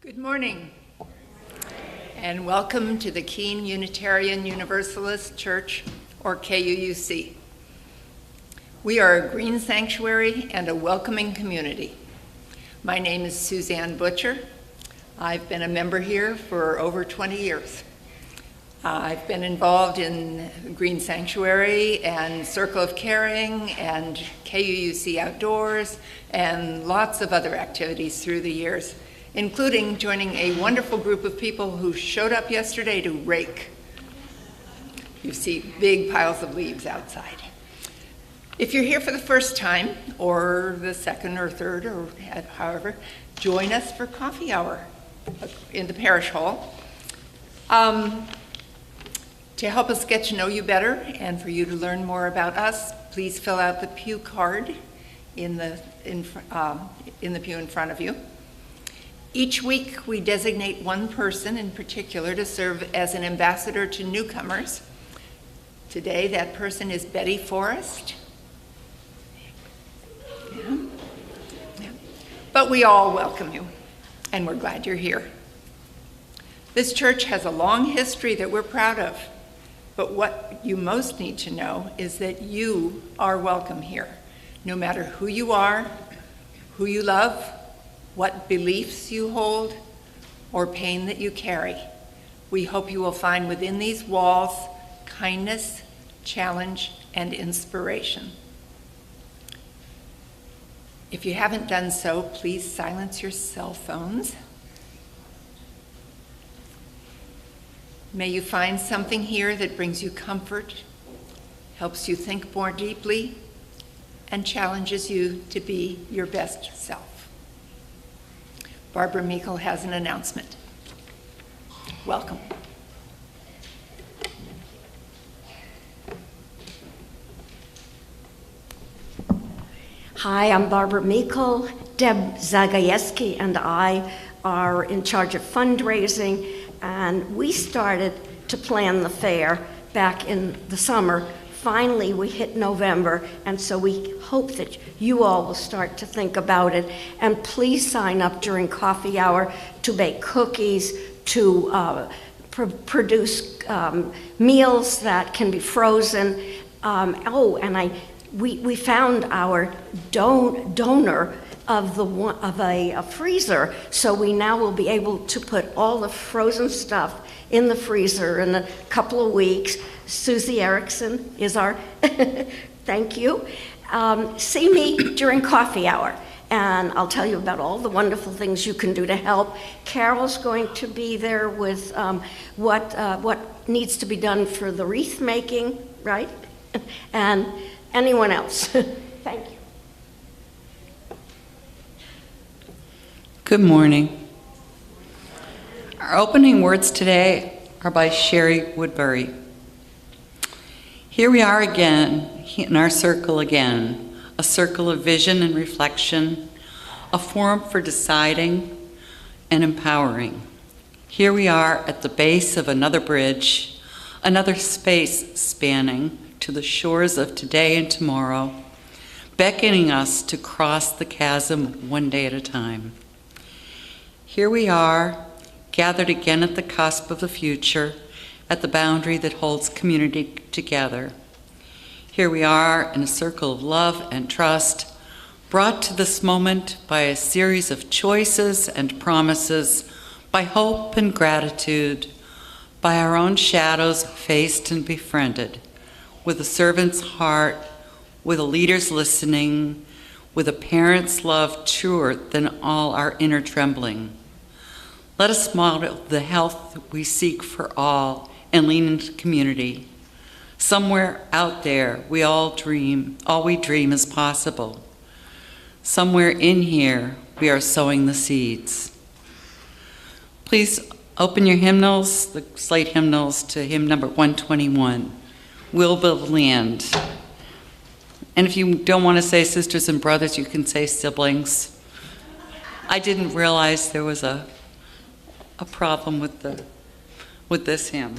Good morning, and welcome to the Keene Unitarian Universalist Church, or KUUC. We are a green sanctuary and a welcoming community. My name is Suzanne Butcher. I've been a member here for over 20 years. I've been involved in Green Sanctuary and Circle of Caring and KUUC Outdoors and lots of other activities through the years, including joining a wonderful group of people who showed up yesterday to rake. You see big piles of leaves outside. If you're here for the first time, or the second or third, or however, join us for coffee hour in the parish hall. To help us get to know you better and for you to learn more about us, please fill out the pew card in the pew in front of you. Each week, we designate one person in particular to serve as an ambassador to newcomers. Today, that person is Betty Forrest. Yeah. But we all welcome you, and we're glad you're here. This church has a long history that we're proud of, but what you most need to know is that you are welcome here, no matter who you are, who you love, what beliefs you hold, or pain that you carry. We hope you will find within these walls kindness, challenge, and inspiration. If you haven't done so, please silence your cell phones. May you find something here that brings you comfort, helps you think more deeply, and challenges you to be your best self. Barbara Meikle has an announcement. Welcome. Hi, I'm Barbara Meikle. Deb Zagajewski and I are in charge of fundraising, and we started to plan the fair back in the summer. Finally, we hit November, and so we hope that you all will start to think about it. And please sign up during coffee hour to bake cookies, to produce meals that can be frozen. We found our donor of a freezer, so we now will be able to put all the frozen stuff in the freezer in a couple of weeks. Susie Erickson is our thank you. See me during coffee hour, and I'll tell you about all the wonderful things you can do to help. Carol's going to be there with what needs to be done for the wreath making, right? And anyone else. Thank you. Good morning. Our opening words today are by Sherry Woodbury. Here we are again, in our circle again, a circle of vision and reflection, a forum for deciding and empowering. Here we are at the base of another bridge, another space spanning to the shores of today and tomorrow, beckoning us to cross the chasm one day at a time. Here we are, gathered again at the cusp of the future, at the boundary that holds community together. Here we are in a circle of love and trust, brought to this moment by a series of choices and promises, by hope and gratitude, by our own shadows faced and befriended, with a servant's heart, with a leader's listening, with a parent's love truer than all our inner trembling. Let us model the health we seek for all and lean into community. Somewhere out there, we all dream is possible. Somewhere in here, we are sowing the seeds. Please open your hymnals, the slate hymnals, to hymn number 121, We'll Build Land. And if you don't want to say sisters and brothers, you can say siblings. I didn't realize there was a problem with this hymn.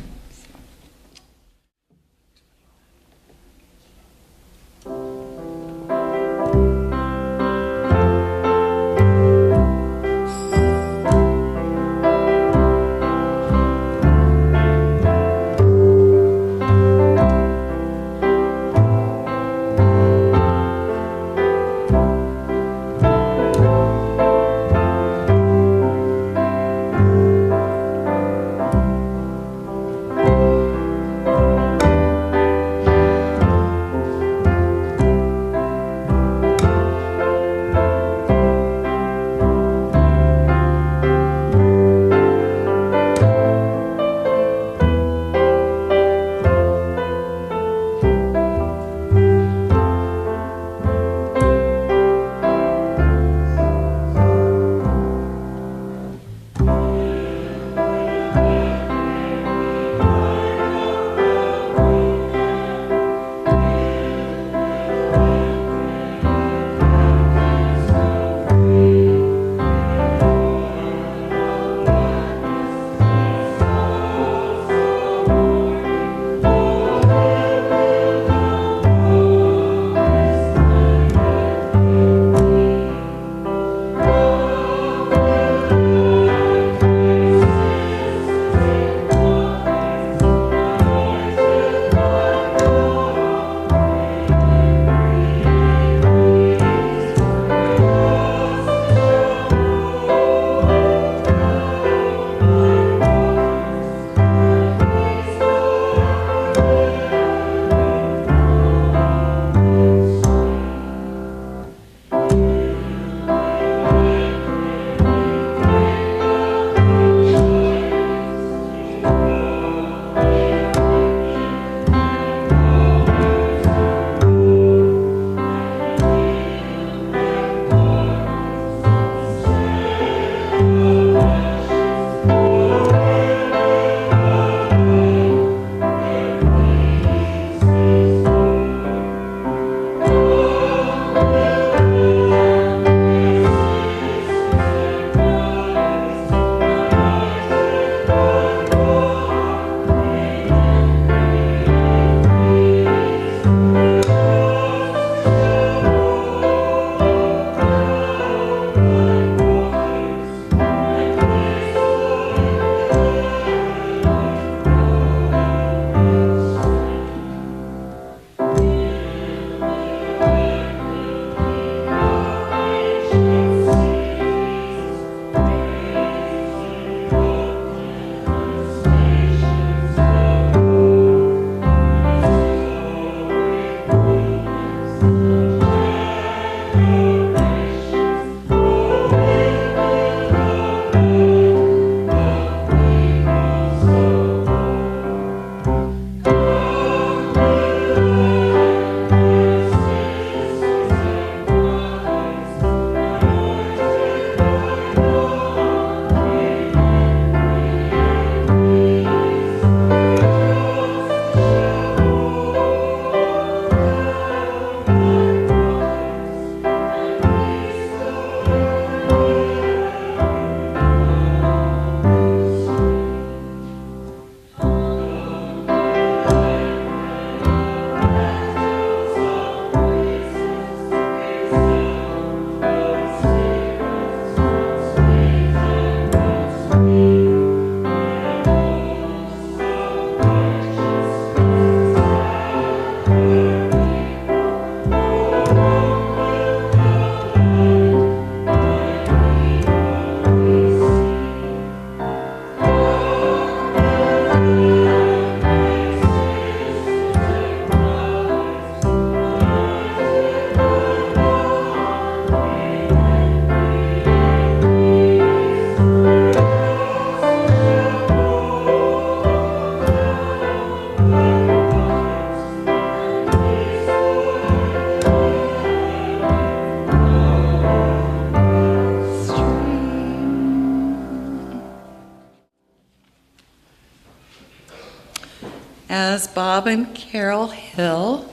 As Bob and Carol Hill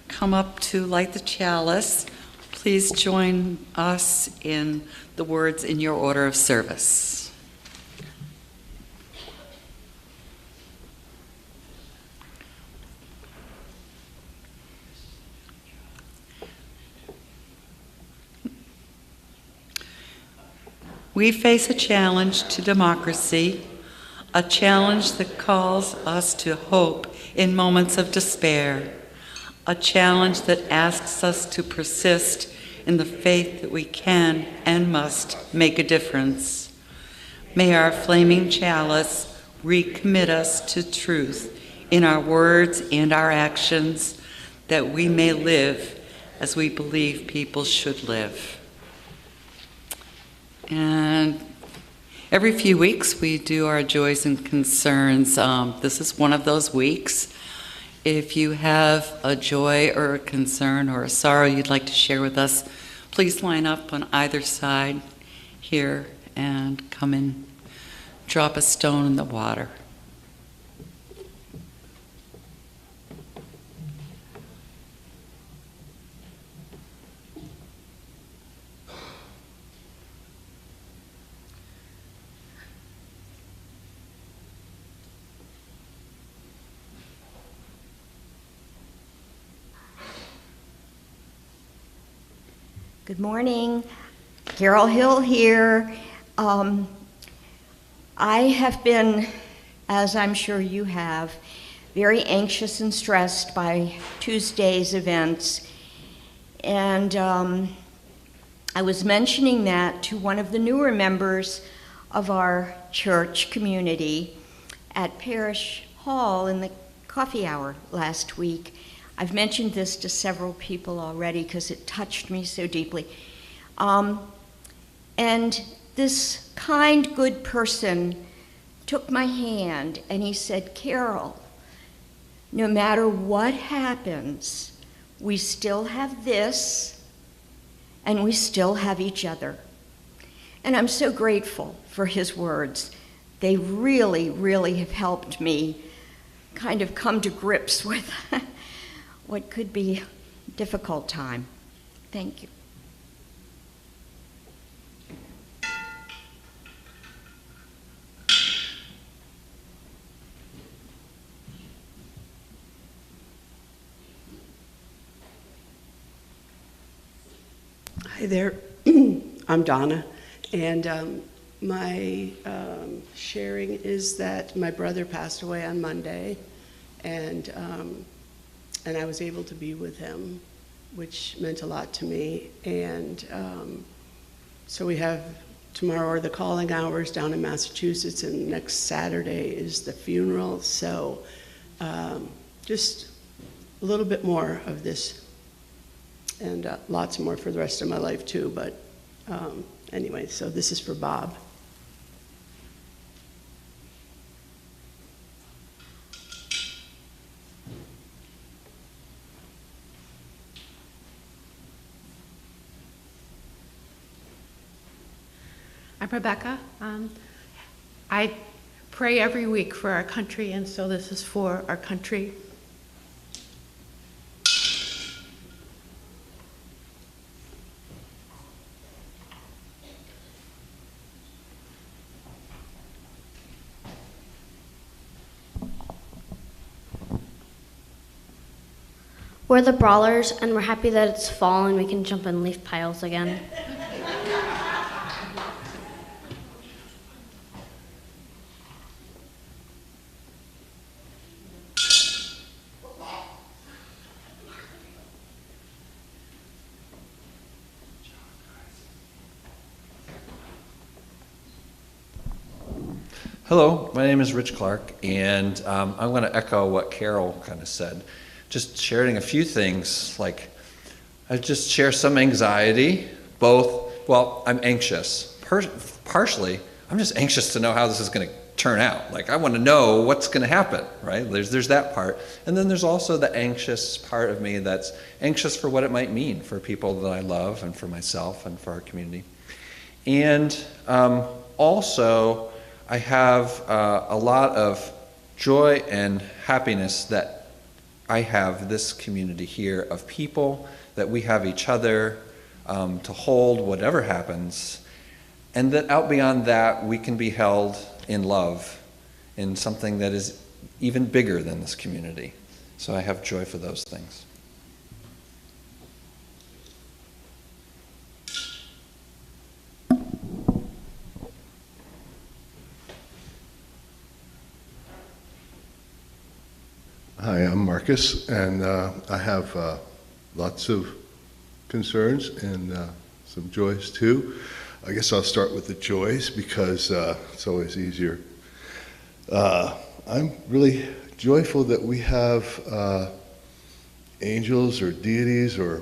come up to light the chalice, please join us in the words in your order of service. We face a challenge to democracy, a challenge that calls us to hope in moments of despair, a challenge that asks us to persist in the faith that we can and must make a difference. May our flaming chalice recommit us to truth in our words and our actions, that we may live as we believe people should live. And every few weeks we do our joys and concerns. This is one of those weeks. If you have a joy or a concern or a sorrow you'd like to share with us, please line up on either side here and come and drop a stone in the water. Good morning. Carol Hill here. I have been, as I'm sure you have, very anxious and stressed by Tuesday's events. And I was mentioning that to one of the newer members of our church community at Parish Hall in the coffee hour last week. I've mentioned this to several people already because it touched me so deeply. And this kind, good person took my hand and he said, "Carol, no matter what happens, we still have this and we still have each other." And I'm so grateful for his words. They really, really have helped me kind of come to grips with what could be a difficult time. Thank you. Hi there, I'm Donna, and my sharing is that my brother passed away on Monday, and I was able to be with him, which meant a lot to me. And so we have tomorrow are the calling hours down in Massachusetts, and next Saturday is the funeral. So just a little bit more of this, and lots more for the rest of my life too. But anyway, so this is for Bob. I'm Rebecca. I pray every week for our country, and so this is for our country. We're the Brawlers, and we're happy that it's fall and we can jump in leaf piles again. Hello, my name is Rich Clark, and I'm going to echo what Carol kind of said. Just sharing a few things, like I just share some anxiety, I'm anxious. Partially, I'm just anxious to know how this is going to turn out. Like, I want to know what's going to happen, right? There's that part. And then there's also the anxious part of me that's anxious for what it might mean for people that I love and for myself and for our community. And also, I have a lot of joy and happiness that I have this community here of people, that we have each other to hold whatever happens, and that out beyond that we can be held in love in something that is even bigger than this community. So I have joy for those things. Hi, I'm Marcus, and I have lots of concerns and some joys too. I guess I'll start with the joys because it's always easier. I'm really joyful that we have angels or deities or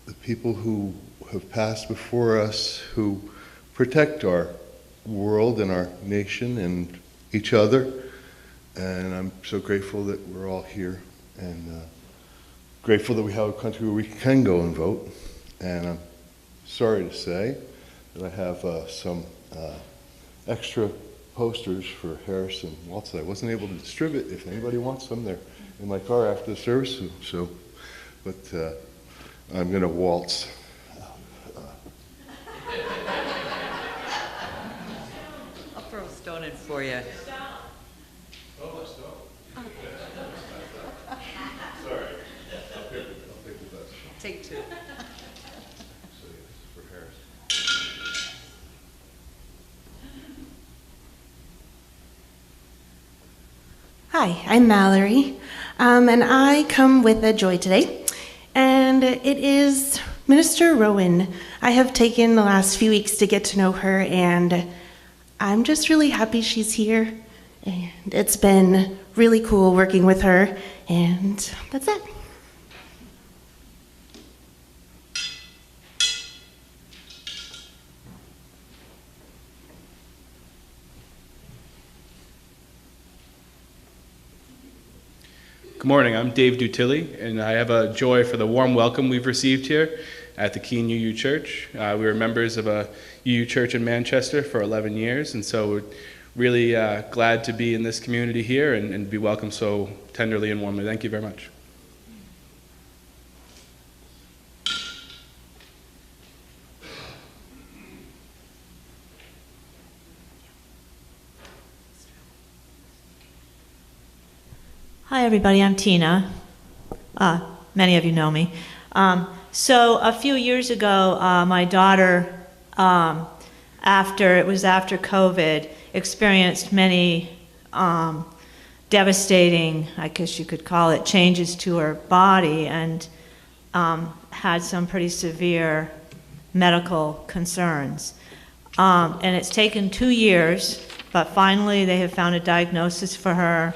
the people who have passed before us who protect our world and our nation and each other. And I'm so grateful that we're all here, and grateful that we have a country where we can go and vote. And I'm sorry to say that I have some extra posters for Harrison Waltz that I wasn't able to distribute. If anybody wants them, they're in my car after the service. But I'm going to waltz. I'll throw a stone in for you. Sorry. I'll pick the best. Take two. So yeah, this is for Harrison. Hi, I'm Mallory, and I come with a joy today, and it is Minister Rowan. I have taken the last few weeks to get to know her, and I'm just really happy she's here, and it's been really cool working with her, and that's it. Good morning, I'm Dave Dutilli, and I have a joy for the warm welcome we've received here at the Keene UU Church. We were members of a UU church in Manchester for 11 years, and so we're really glad to be in this community here and be welcomed so tenderly and warmly. Thank you very much. Hi, everybody. I'm Tina. Many of you know me. So a few years ago, my daughter, after COVID, experienced many devastating, I guess you could call it, changes to her body, and had some pretty severe medical concerns. And it's taken 2 years, but finally they have found a diagnosis for her.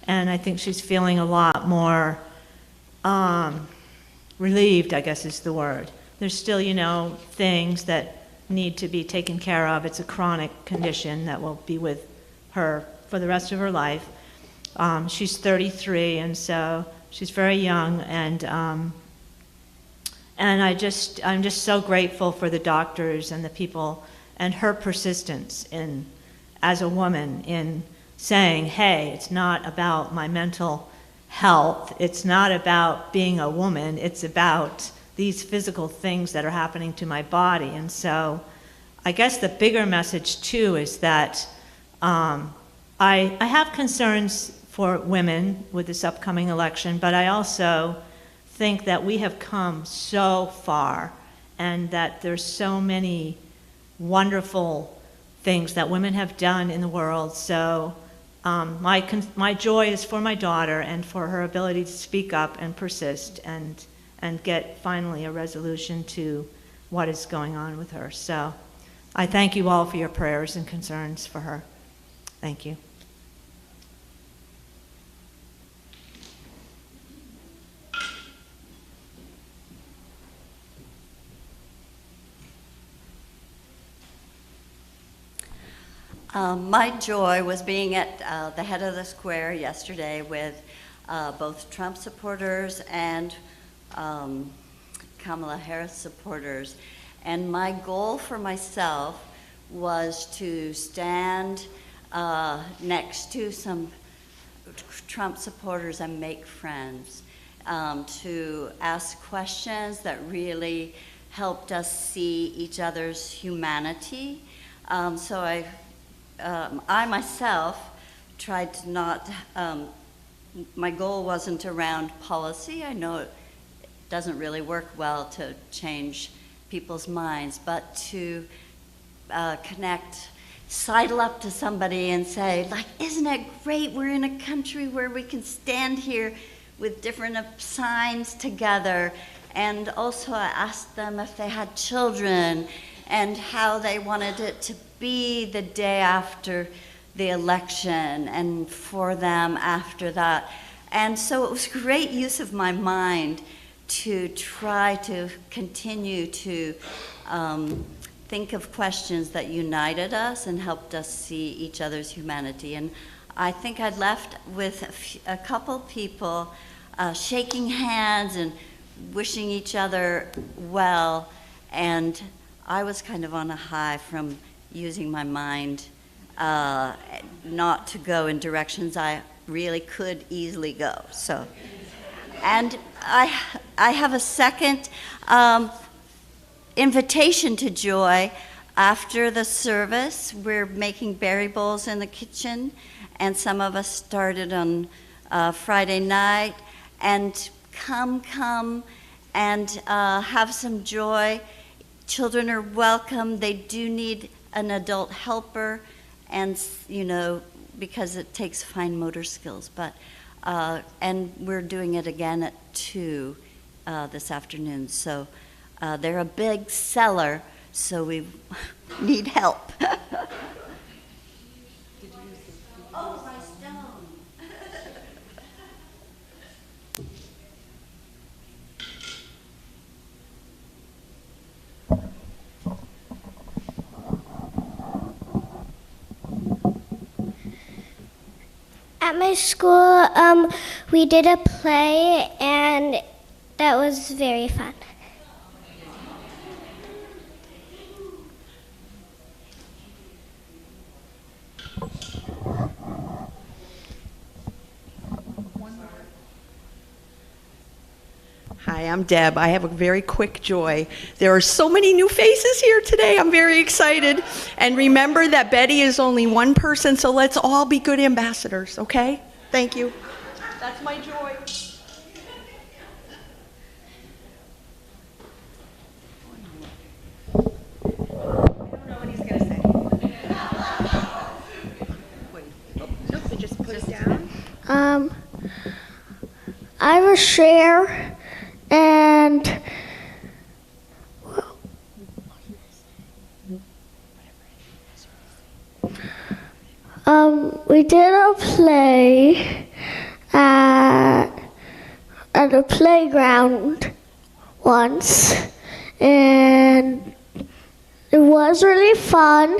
And I think she's feeling a lot more relieved, I guess is the word. There's still, things that need to be taken care of. It's a chronic condition that will be with her for the rest of her life. She's 33, and so she's very young, and I'm just so grateful for the doctors and the people and her persistence as a woman in saying, hey, it's not about my mental health, it's not about being a woman, it's about these physical things that are happening to my body. And so I guess the bigger message too is that I have concerns for women with this upcoming election, but I also think that we have come so far and that there's so many wonderful things that women have done in the world. So my joy is for my daughter and for her ability to speak up and persist and get finally a resolution to what is going on with her. So I thank you all for your prayers and concerns for her. Thank you. My joy was being at the head of the square yesterday with both Trump supporters and Kamala Harris supporters. And my goal for myself was to stand next to some Trump supporters and make friends, to ask questions that really helped us see each other's humanity. So I myself tried to not, my goal wasn't around policy. I know it doesn't really work well to change people's minds, but to connect, sidle up to somebody and say, like, isn't it great we're in a country where we can stand here with different signs together. And also I asked them if they had children and how they wanted it to be the day after the election and for them after that. And so it was great use of my mind to try to continue to think of questions that united us and helped us see each other's humanity. And I think I left with a couple people shaking hands and wishing each other well, and I was kind of on a high from using my mind not to go in directions I really could easily go. So, and I have a second invitation to joy. After the service, we're making berry bowls in the kitchen, and some of us started on Friday night. And come and have some joy. Children are welcome. They do need an adult helper, and because it takes fine motor skills. But and we're doing it again at 2 this afternoon. So they're a big seller, so we need help. Oh, my stone. At my school, we did a play, and that was very fun. Hi, I'm Deb. I have a very quick joy. There are so many new faces here today. I'm very excited. And remember that Betty is only one person, so let's all be good ambassadors, okay? Thank you. That's my joy. I will share, and we did a play at a playground once, and it was really fun.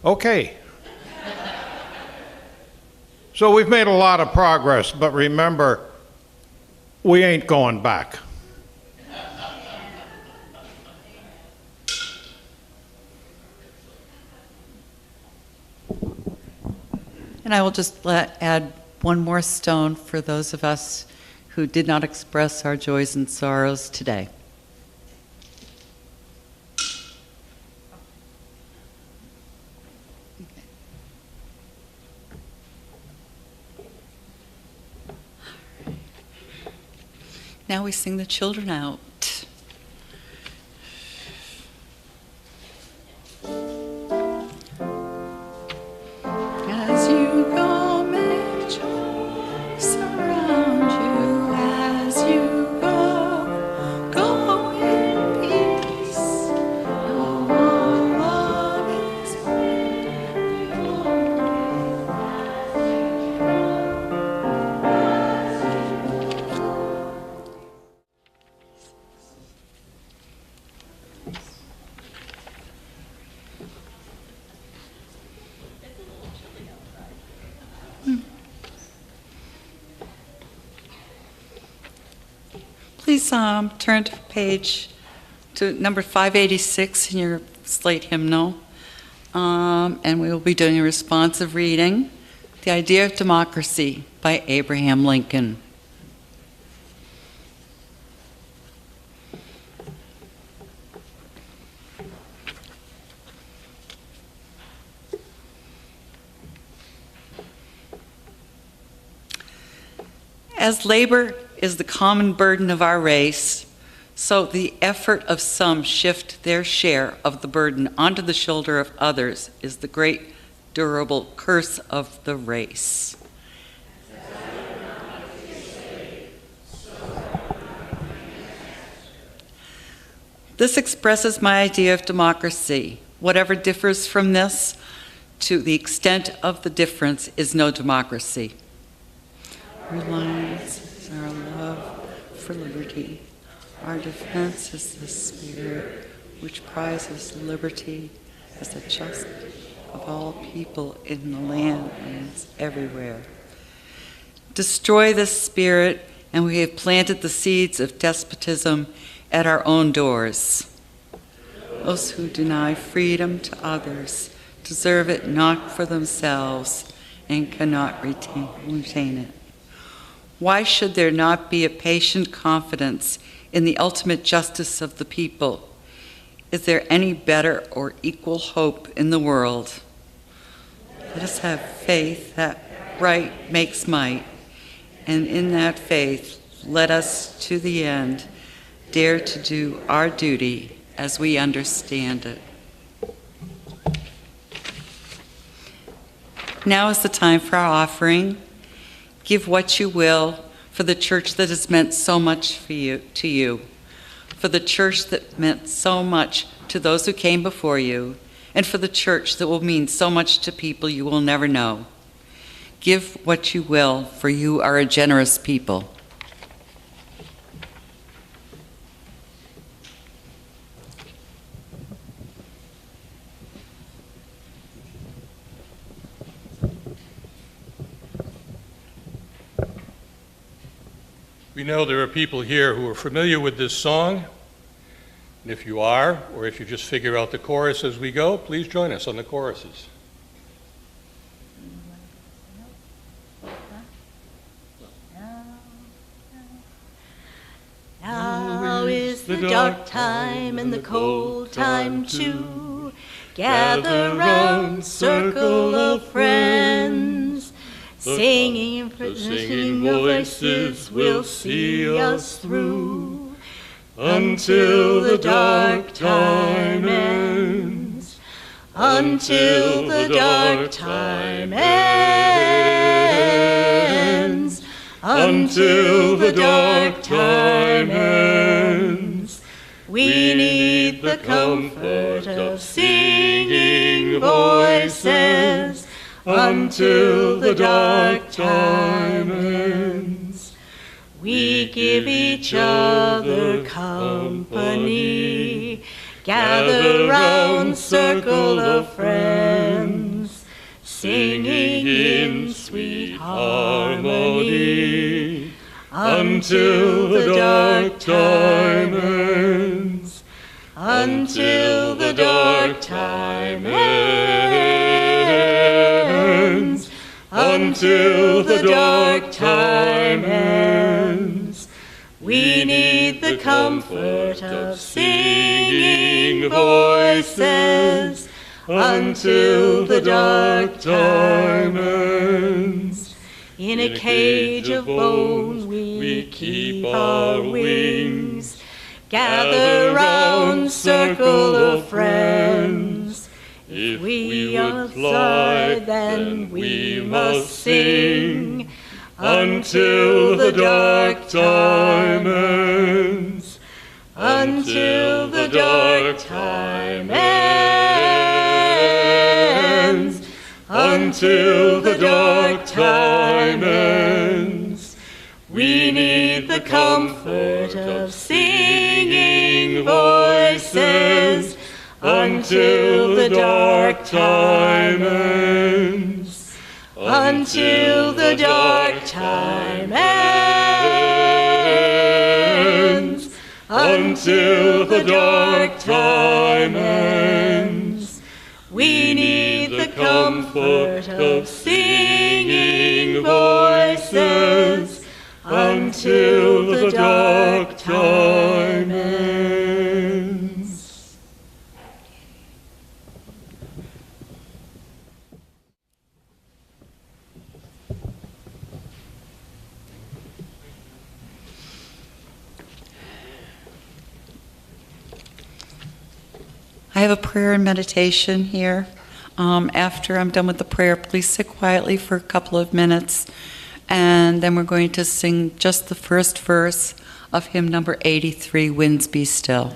Okay. So we've made a lot of progress, but remember, we ain't going back. And I will just add one more stone for those of us who did not express our joys and sorrows today. Now we sing the children out. As you go, may joy surround you. As you go, go in peace. No more love is free. please turn to page to number 586 in your slate hymnal. And we will be doing a responsive reading, The Idea of Democracy by Abraham Lincoln. As labor is the common burden of our race, so the effort of some shift their share of the burden onto the shoulder of others is the great durable curse of the race. This expresses my idea of democracy. Whatever differs from this, to the extent of the difference, is no democracy. Reliance is our love for liberty. Our defense is the spirit which prizes liberty as the just of all people in the land and everywhere. Destroy this spirit, and we have planted the seeds of despotism at our own doors. Those who deny freedom to others deserve it not for themselves and cannot retain it. Why should there not be a patient confidence in the ultimate justice of the people? Is there any better or equal hope in the world? Let us have faith that right makes might, and in that faith, let us to the end dare to do our duty as we understand it. Now is the time for our offering. Give what you will for the church that has meant so much to you, for the church that meant so much to those who came before you, and for the church that will mean so much to people you will never know. Give what you will, for you are a generous people. We know there are people here who are familiar with this song. And if you are, or if you just figure out the chorus as we go, please join us on the choruses. Now is the dark time and the cold time too. Gather round, circle of friends. Singing voices will see us through until the dark time ends. Until the dark time ends. Until the dark time ends. We need the comfort of singing voices. Until the dark time ends, we give each other company. Gather round, circle of friends, singing in sweet harmony. Until the dark time ends, until the dark time ends, until the dark time ends. We need the comfort of singing voices until the dark time ends. In a cage of bone we keep our wings. Gather round, circle of friends. If we would fly, then we must sing until the dark time ends. Until the dark time ends. Until the dark time ends. We need the comfort of singing voices until the dark time ends. Until the dark time ends. until the dark time ends. We need the comfort of singing voices until the dark time ends. I have a prayer and meditation here. After I'm done with the prayer, please sit quietly for a couple of minutes, and then we're going to sing just the first verse of hymn number 83, Winds Be Still.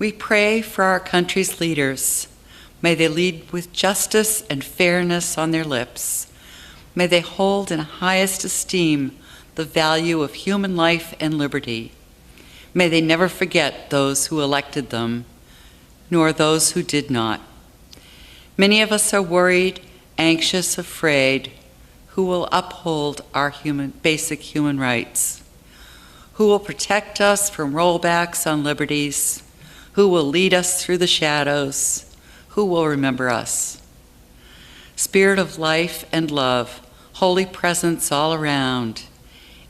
We pray for our country's leaders. May they lead with justice and fairness on their lips. May they hold in highest esteem the value of human life and liberty. May they never forget those who elected them, nor those who did not. Many of us are worried, anxious, afraid. Who will uphold our basic human rights? Who will protect us from rollbacks on liberties? Who will lead us through the shadows? Who will remember us? Spirit of life and love, holy presence all around,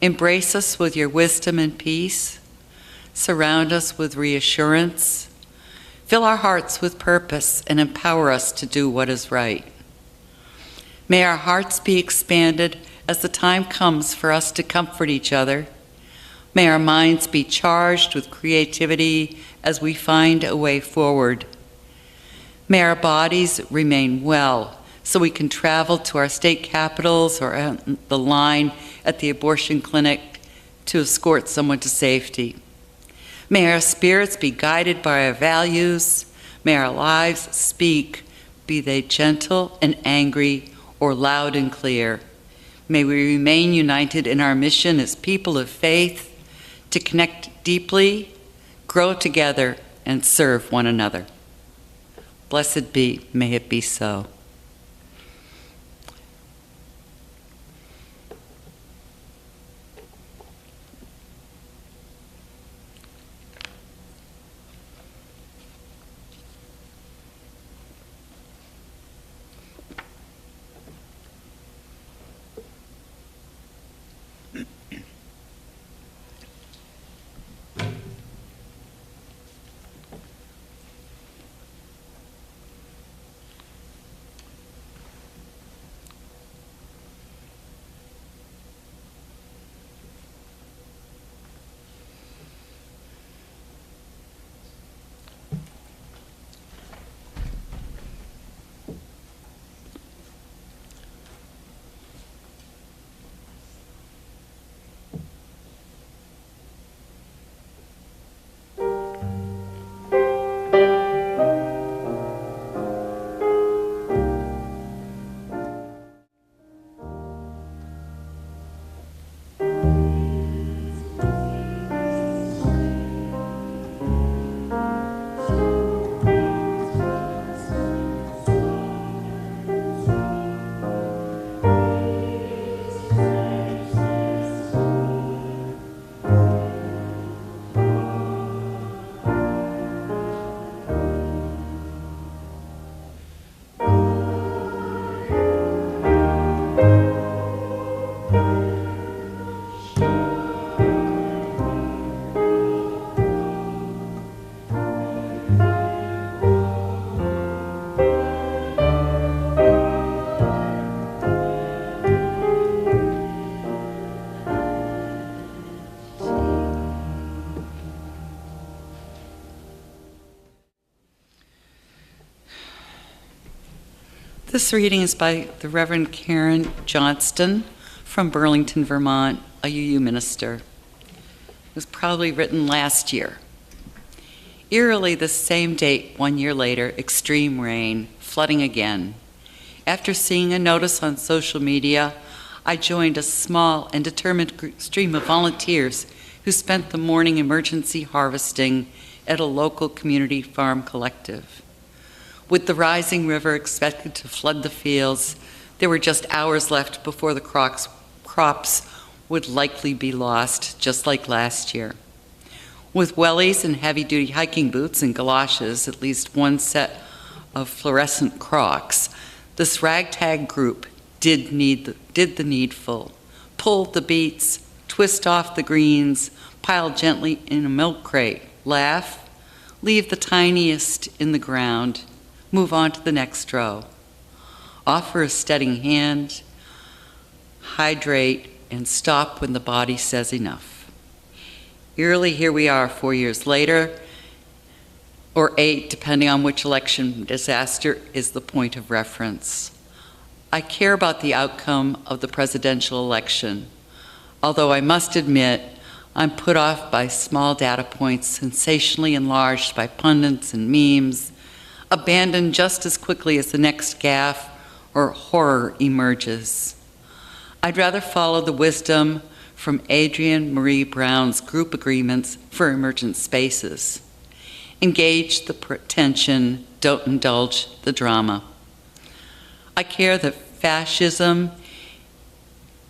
embrace us with your wisdom and peace. Surround us with reassurance. Fill our hearts with purpose and empower us to do what is right. May our hearts be expanded as the time comes for us to comfort each other. May our minds be charged with creativity as we find a way forward. May our bodies remain well so we can travel to our state capitals or on the line at the abortion clinic to escort someone to safety. May our spirits be guided by our values. May our lives speak, be they gentle and angry or loud and clear. May we remain united in our mission as people of faith to connect deeply, grow together, and serve one another. Blessed be, may it be so. This reading is by the Reverend Karen Johnston from Burlington, Vermont, a UU minister. It was probably written last year. Eerily, the same date, 1 year later, extreme rain, flooding again. After seeing a notice on social media, I joined a small and determined stream of volunteers who spent the morning emergency harvesting at a local community farm collective. With the rising river expected to flood the fields, there were just hours left before the crops would likely be lost, just like last year. With wellies and heavy-duty hiking boots and galoshes, at least one set of fluorescent Crocs, this ragtag group did the needful, pulled the beets, twist off the greens, pile gently in a milk crate, laugh, leave the tiniest in the ground, move on to the next row. Offer a steadying hand, hydrate, and stop when the body says enough. Eerily, here we are 4 years later, or 8, depending on which election disaster is the point of reference. I care about the outcome of the presidential election, although I must admit I'm put off by small data points sensationally enlarged by pundits and memes, abandoned just as quickly as the next gaffe or horror emerges. I'd rather follow the wisdom from Adrienne Marie Brown's group agreements for emergent spaces. Engage the tension, don't indulge the drama. I care that fascism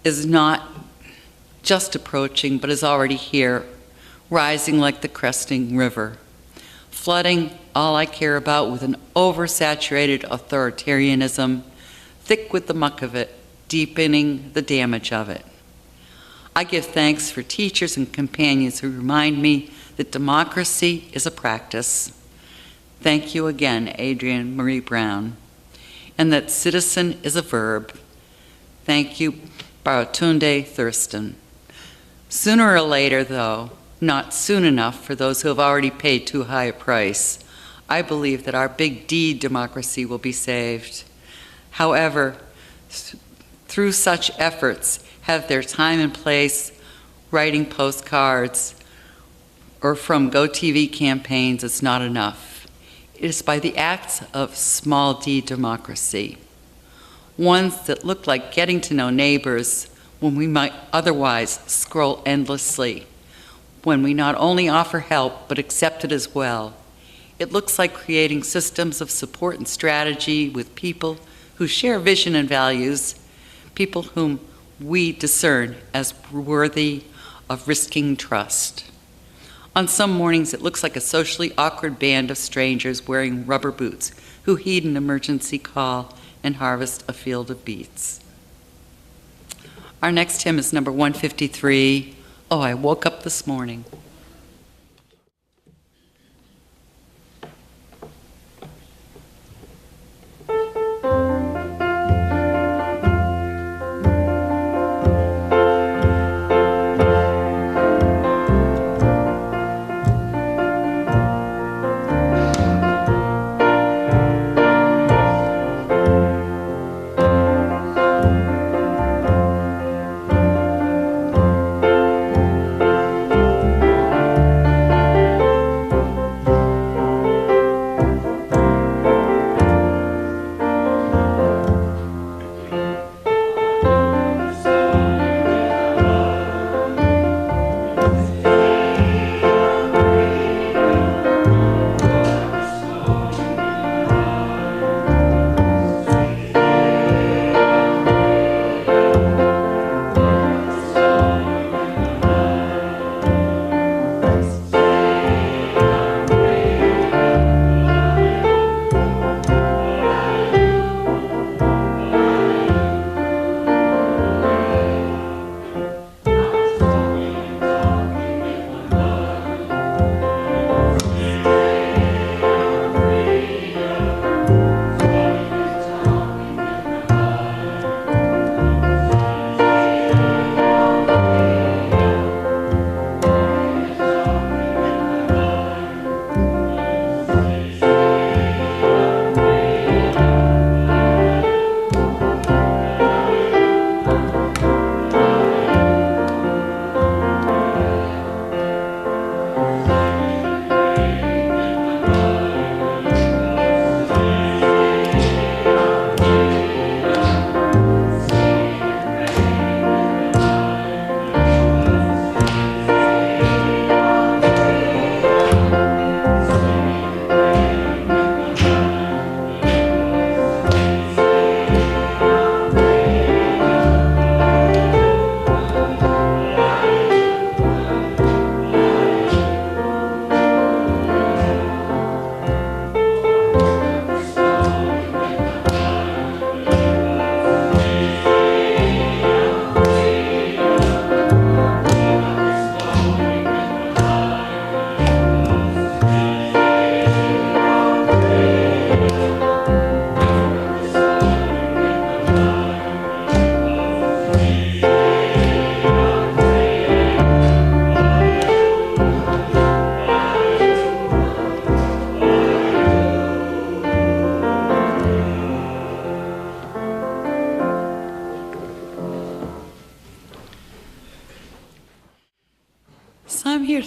is not just approaching, but is already here, rising like the cresting river, flooding all I care about with an oversaturated authoritarianism, thick with the muck of it, deepening the damage of it. I give thanks for teachers and companions who remind me that democracy is a practice. Thank you again, Adrienne Marie Brown. And that citizen is a verb. Thank you, Baratunde Thurston. Sooner or later, though, not soon enough for those who have already paid too high a price, I believe that our big D democracy will be saved. However, through such efforts, have their time and place writing postcards or from GoTV campaigns is not enough. It is by the acts of small d democracy, ones that look like getting to know neighbors when we might otherwise scroll endlessly, when we not only offer help but accept it as well. It looks like creating systems of support and strategy with people who share vision and values, people whom we discern as worthy of risking trust. On some mornings, it looks like a socially awkward band of strangers wearing rubber boots who heed an emergency call and harvest a field of beets. Our next hymn is number 153, Oh, I Woke Up This Morning. I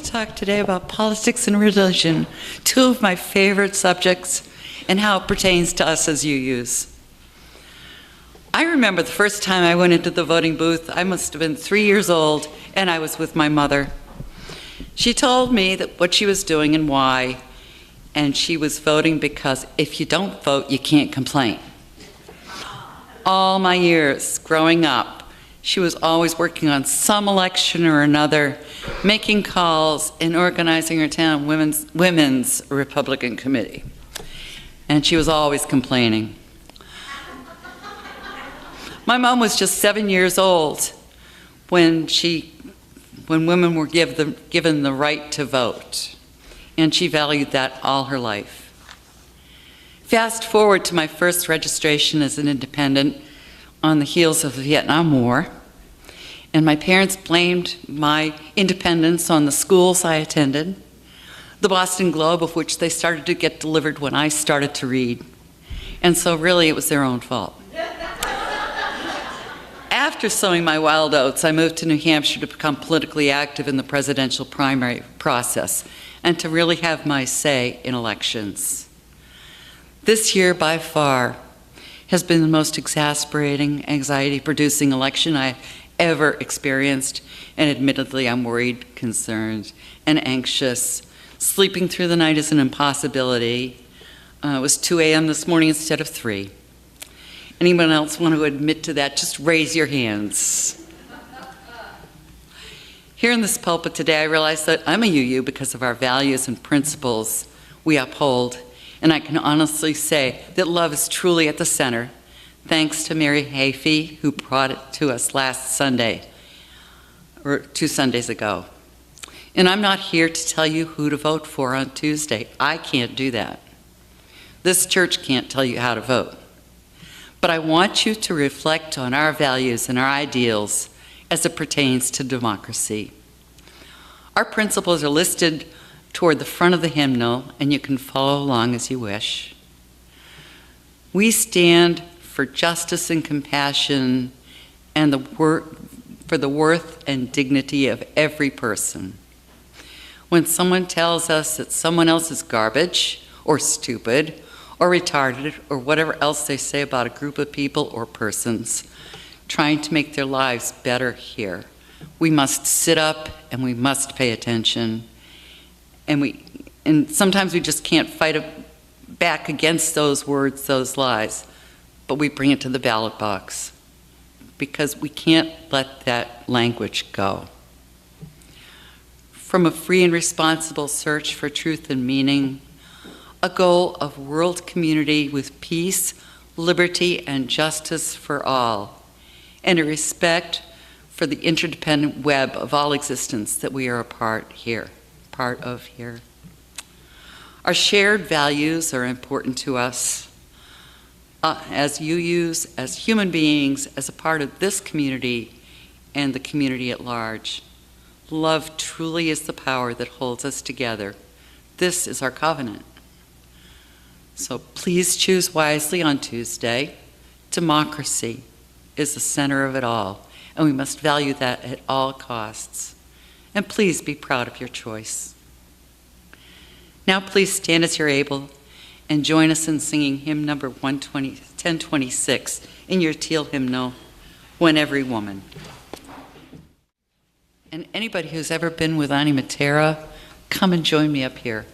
talk today about politics and religion, two of my favorite subjects, and how it pertains to us as UUs. I remember the first time I went into the voting booth. I must have been 3 years old, and I was with my mother. She told me that what she was doing and why, and she was voting because if you don't vote, you can't complain. All my years growing up, she was always working on some election or another, making calls and organizing her town women's Republican committee. And she was always complaining. My mom was just 7 years old when women were given the right to vote, and she valued that all her life. Fast forward to my first registration as an independent on the heels of the Vietnam War, and my parents blamed my independence on the schools I attended, the Boston Globe, of which they started to get delivered when I started to read, and so really it was their own fault. After sowing my wild oats, I moved to New Hampshire to become politically active in the presidential primary process and to really have my say in elections. This year, by far, has been the most exasperating, anxiety-producing election I've ever experienced, and admittedly, I'm worried, concerned, and anxious. Sleeping through the night is an impossibility. It was 2 a.m. this morning instead of 3. Anyone else want to admit to that? Just raise your hands. Here in this pulpit today, I realize that I'm a UU because of our values and principles we uphold. And I can honestly say that love is truly at the center, thanks to Mary Hafey, who brought it to us last Sunday, or 2 Sundays ago. And I'm not here to tell you who to vote for on Tuesday. I can't do that. This church can't tell you how to vote. But I want you to reflect on our values and our ideals as it pertains to democracy. Our principles are listed toward the front of the hymnal, and you can follow along as you wish. We stand for justice and compassion and for the worth and dignity of every person. When someone tells us that someone else is garbage or stupid or retarded or whatever else they say about a group of people or persons trying to make their lives better here, we must sit up and we must pay attention. And sometimes we just can't fight back against those words, those lies, but we bring it to the ballot box because we can't let that language go. From a free and responsible search for truth and meaning, a goal of world community with peace, liberty, and justice for all, and a respect for the interdependent web of all existence that we are a part of here. Our shared values are important to us as UUs, as human beings, as a part of this community and the community at large. Love truly is the power that holds us together. This is our covenant. So please choose wisely on Tuesday. Democracy is the center of it all, and we must value that at all costs. And please be proud of your choice. Now please stand as you're able and join us in singing hymn number 1026 in your teal hymnal, When Every Woman. And anybody who's ever been with Ani Matera, come and join me up here.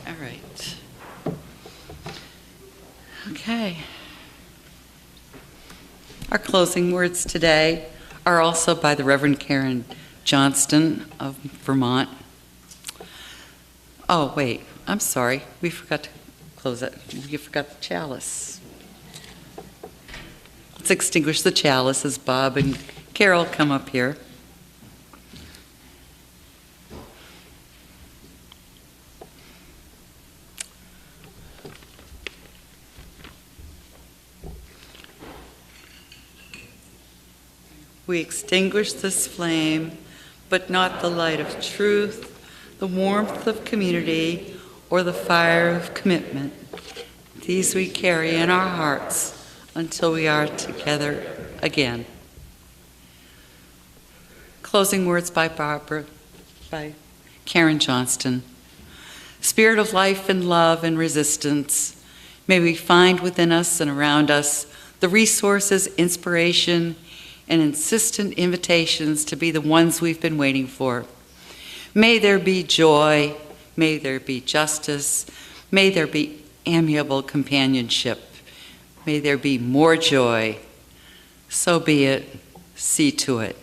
All right. Okay. Our closing words today are also by the Reverend Karen Johnston of Vermont. Oh, wait, I'm sorry. We forgot to close it. You forgot the chalice. Let's extinguish the chalice as Bob and Carol come up here. We extinguish this flame, but not the light of truth, the warmth of community, or the fire of commitment. These we carry in our hearts until we are together again. Closing words by Karen Johnston. Spirit of life and love and resistance, may we find within us and around us the resources, inspiration, and insistent invitations to be the ones we've been waiting for. May there be joy, may there be justice, may there be amiable companionship, may there be more joy. So be it, see to it.